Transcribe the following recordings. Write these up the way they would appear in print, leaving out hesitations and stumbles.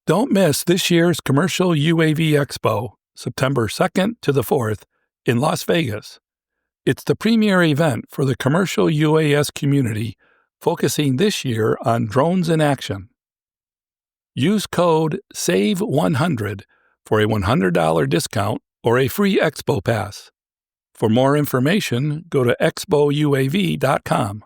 Don't miss this year's Commercial UAV Expo, September 2nd to the 4th in Las Vegas. It's the premier event for the commercial UAS community, focusing this year on drones in action. Use code SAVE100 for a $100 discount or a free Expo Pass. For more information, go to expouav.com.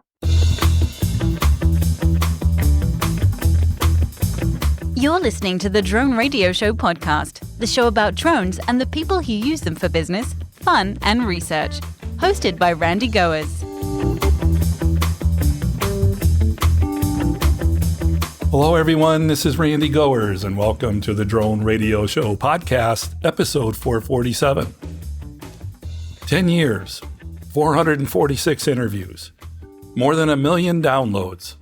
You're listening to the Drone Radio Show podcast, the show about drones and the people who use them for business, fun, and research. Hosted by Randy Goers. Hello, everyone. This is Randy Goers, and welcome to the Drone Radio Show podcast, episode 447. 10 years, 446 interviews, more than 1 million downloads,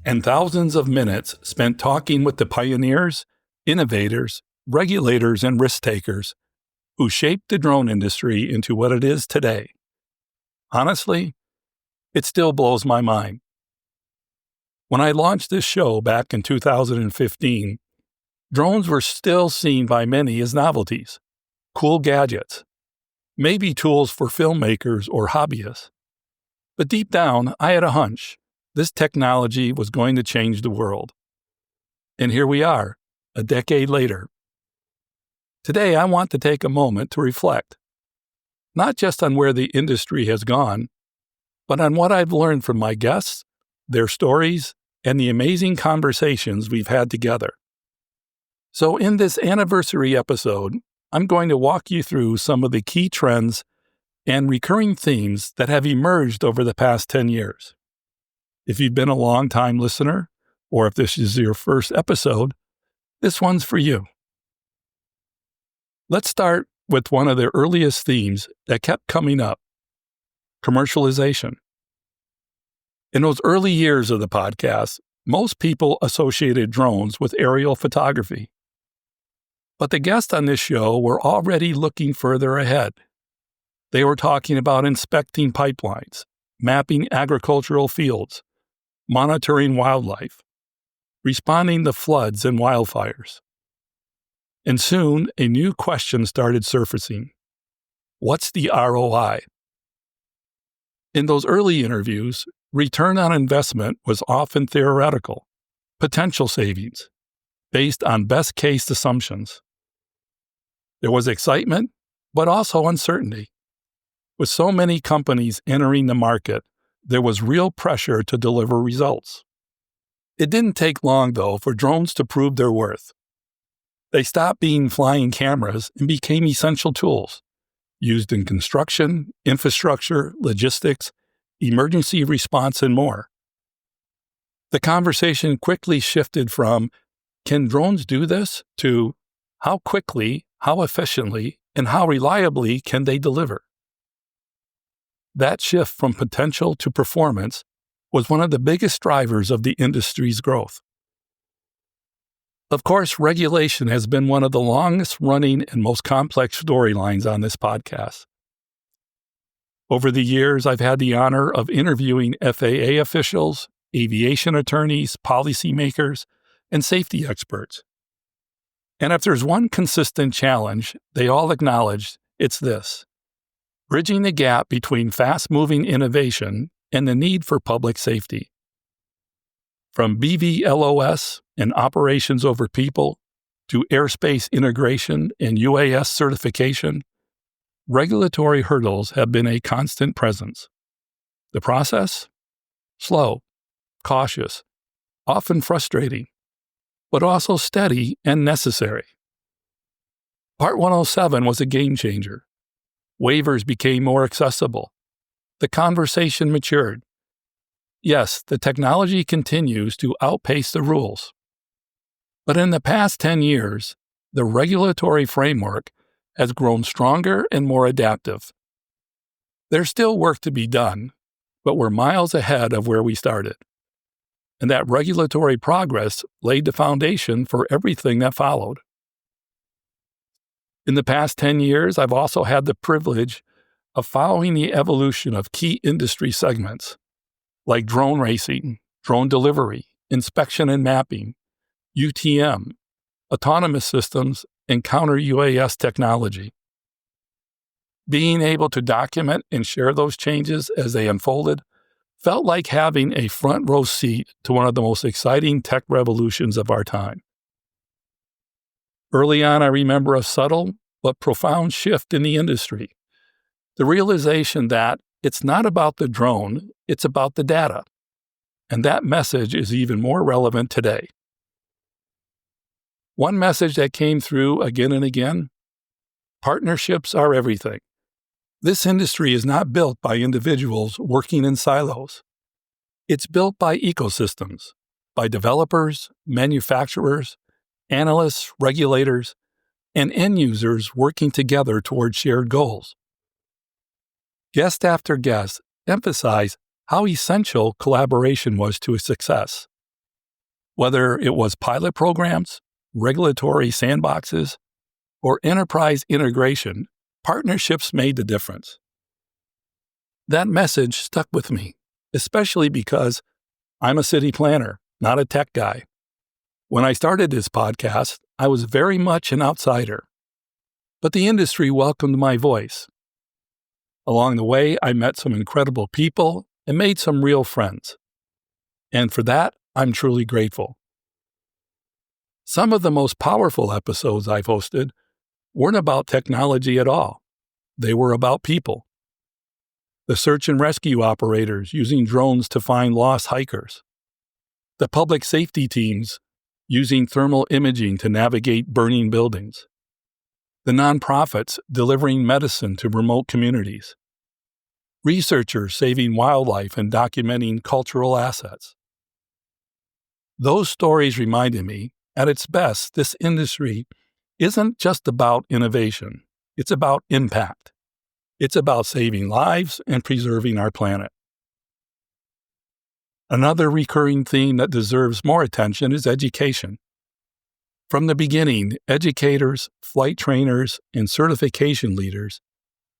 and thousands of minutes spent talking with the pioneers, innovators, regulators, and risk takers who shaped the drone industry into what it is today. Honestly, it still blows my mind. When I launched this show back in 2015, drones were still seen by many as novelties, cool gadgets, maybe tools for filmmakers or hobbyists. But deep down, I had a hunch. This technology was going to change the world. And here we are, a decade later. Today, I want to take a moment to reflect, not just on where the industry has gone, but on what I've learned from my guests, their stories, and the amazing conversations we've had together. So in this anniversary episode, I'm going to walk you through some of the key trends and recurring themes that have emerged over the past 10 years. If you've been a long-time listener, or if this is your first episode, this one's for you. Let's start with one of the earliest themes that kept coming up: commercialization. In those early years of the podcast, most people associated drones with aerial photography. But the guests on this show were already looking further ahead. They were talking about inspecting pipelines, mapping agricultural fields, monitoring wildlife, responding to floods and wildfires. And soon, a new question started surfacing. What's the ROI? In those early interviews, return on investment was often theoretical, potential savings, based on best-case assumptions. There was excitement, but also uncertainty. With so many companies entering the market, there was real pressure to deliver results. It didn't take long, though, for drones to prove their worth. They stopped being flying cameras and became essential tools, used in construction, infrastructure, logistics, emergency response, and more. The conversation quickly shifted from, can drones do this, to how quickly, how efficiently, and how reliably can they deliver? That shift from potential to performance was one of the biggest drivers of the industry's growth. Of course, regulation has been one of the longest-running and most complex storylines on this podcast. Over the years, I've had the honor of interviewing FAA officials, aviation attorneys, policymakers, and safety experts. And if there's one consistent challenge, they all acknowledge it's this: bridging the gap between fast-moving innovation and the need for public safety. From BVLOS and operations over people to airspace integration and UAS certification, regulatory hurdles have been a constant presence. The process? Slow, cautious, often frustrating, but also steady and necessary. Part 107 was a game changer. Waivers became more accessible. The conversation matured. Yes, the technology continues to outpace the rules. But in the past 10 years, the regulatory framework has grown stronger and more adaptive. There's still work to be done, but we're miles ahead of where we started. And that regulatory progress laid the foundation for everything that followed. In the past 10 years, I've also had the privilege of following the evolution of key industry segments, like drone racing, drone delivery, inspection and mapping, UTM, autonomous systems, and counter-UAS technology. Being able to document and share those changes as they unfolded felt like having a front row seat to one of the most exciting tech revolutions of our time. Early on, I remember a subtle but profound shift in the industry. The realization that it's not about the drone, it's about the data. And that message is even more relevant today. One message that came through again and again: partnerships are everything. This industry is not built by individuals working in silos. It's built by ecosystems, by developers, manufacturers, analysts, regulators, and end users working together toward shared goals. Guest after guest emphasized how essential collaboration was to a success. Whether it was pilot programs, regulatory sandboxes, or enterprise integration, partnerships made the difference. That message stuck with me, especially because I'm a city planner, not a tech guy. When I started this podcast, I was very much an outsider, but the industry welcomed my voice. Along the way, I met some incredible people and made some real friends. And for that, I'm truly grateful. Some of the most powerful episodes I've hosted weren't about technology at all. They were about people. The search and rescue operators using drones to find lost hikers. The public safety teams using thermal imaging to navigate burning buildings. The nonprofits delivering medicine to remote communities. Researchers saving wildlife and documenting cultural assets. Those stories reminded me, at its best, this industry isn't just about innovation. It's about impact. It's about saving lives and preserving our planet. Another recurring theme that deserves more attention is education. From the beginning, educators, flight trainers, and certification leaders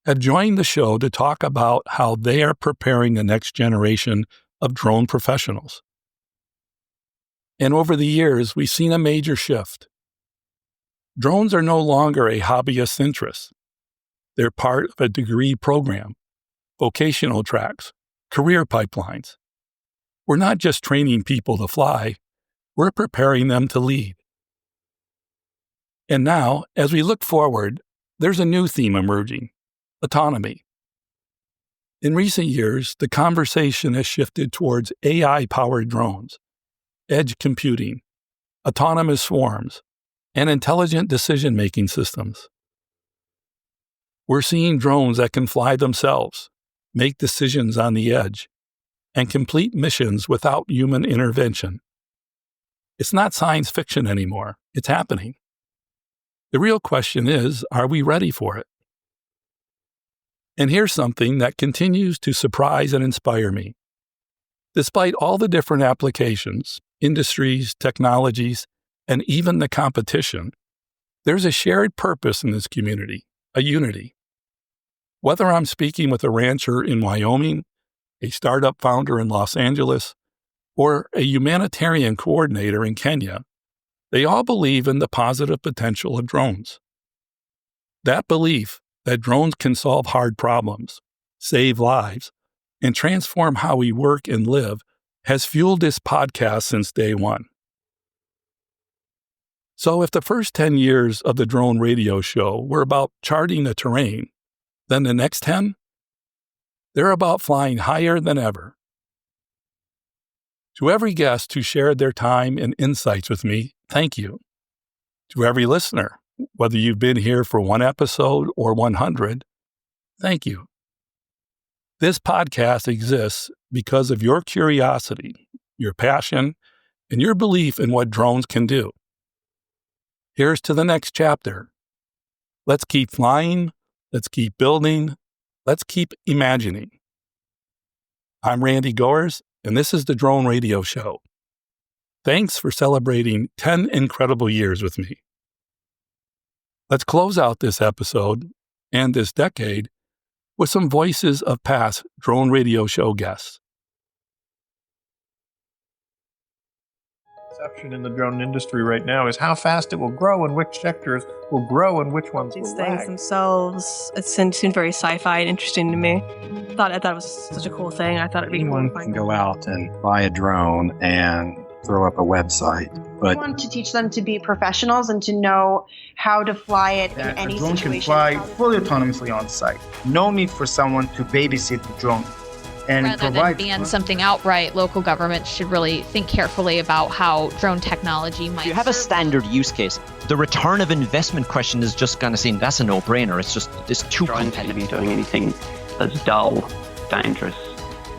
have joined the show to talk about how they are preparing the next generation of drone professionals. And over the years, we've seen a major shift. Drones are no longer a hobbyist interest. They're part of a degree program, vocational tracks, career pipelines. We're not just training people to fly, we're preparing them to lead. And now, as we look forward, there's a new theme emerging: autonomy. In recent years, the conversation has shifted towards AI-powered drones, edge computing, autonomous swarms, and intelligent decision-making systems. We're seeing drones that can fly themselves, make decisions on the edge, and complete missions without human intervention. It's not science fiction anymore. It's happening. The real question is, are we ready for it? And here's something that continues to surprise and inspire me. Despite all the different applications, industries, technologies, and even the competition, there's a shared purpose in this community, a unity. Whether I'm speaking with a rancher in Wyoming, a startup founder in Los Angeles, or a humanitarian coordinator in Kenya, they all believe in the positive potential of drones. That belief that drones can solve hard problems, save lives, and transform how we work and live has fueled this podcast since day one. So if the first 10 years of the drone radio show were about charting the terrain, then the next 10? They're about flying higher than ever. To every guest who shared their time and insights with me, thank you. To every listener, whether you've been here for one episode or 100, thank you. This podcast exists because of your curiosity, your passion, and your belief in what drones can do. Here's to the next chapter. Let's keep flying. Let's keep building. Let's keep imagining. I'm Randy Goers, and this is the Drone Radio Show. Thanks for celebrating 10 incredible years with me. Let's close out this episode and this decade with some voices of past Drone Radio Show guests. Perception in the drone industry right now is how fast it will grow and which sectors will grow and which ones These will things lag. themselves, it seemed very sci-fi and interesting to me. I thought it was such a cool thing. I thought it'd be Anyone cool. can go out and buy a drone and throw up a website, I but want to teach them to be professionals and to know how to fly it in that any a drone situation. can fly fully autonomously on site. No need for someone to babysit the drone. And Rather than provide ban something outright, local governments should really think carefully about how drone technology might. You have a standard use case. The return of investment question is just going to seem that's a no-brainer. It's too Drones competitive. to be doing anything that's dull, dangerous,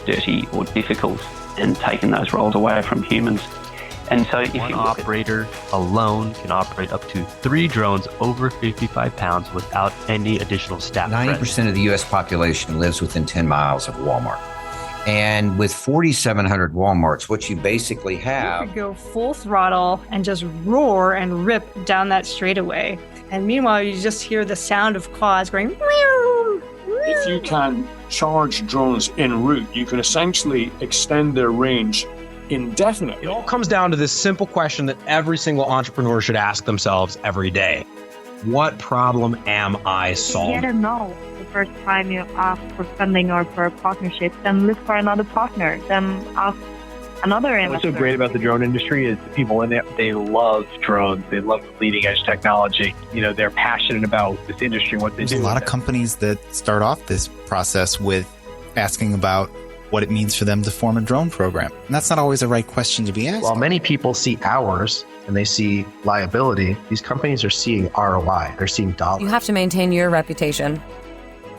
dirty, or difficult, and taking those roles away from humans. And so, if one you look operator alone can operate up to 3 drones over 55 pounds without any additional staff. 90% of the U.S. population lives within 10 miles of Walmart. And with 4,700 Walmarts, what you basically have... You could go full throttle and just roar and rip down that straightaway. And meanwhile, you just hear the sound of claws going... If you can charge drones en route, you can essentially extend their range indefinitely. It all comes down to this simple question that every single entrepreneur should ask themselves every day. What problem am I solving? If you don't know the first time you ask for funding or for a partnership, then look for another partner. Then ask another investor. What's so great about the drone industry is the people in it, they love drones. They love the leading edge technology. You know, they're passionate about this industry, what they do. There's a lot of companies that start off this process with asking about what it means for them to form a drone program. And that's not always the right question to be asked. while many people see hours and they see liability, these companies are seeing ROI. They're seeing dollars. You have to maintain your reputation.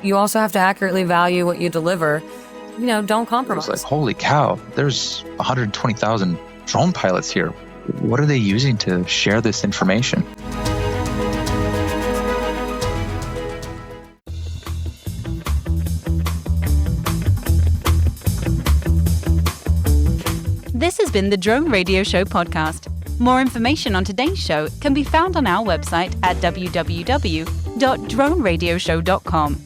You also have to accurately value what you deliver. You know, don't compromise. It's like, holy cow, there's 120,000 drone pilots here. What are they using to share this information? This has been the Drone Radio Show podcast. More information on today's show can be found on our website at www.droneradioshow.com.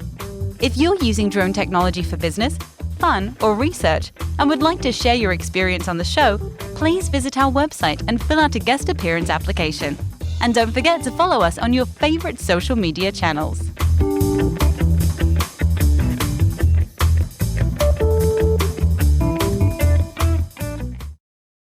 If you're using drone technology for business, fun, or research and would like to share your experience on the show, please visit our website and fill out a guest appearance application. And don't forget to follow us on your favorite social media channels.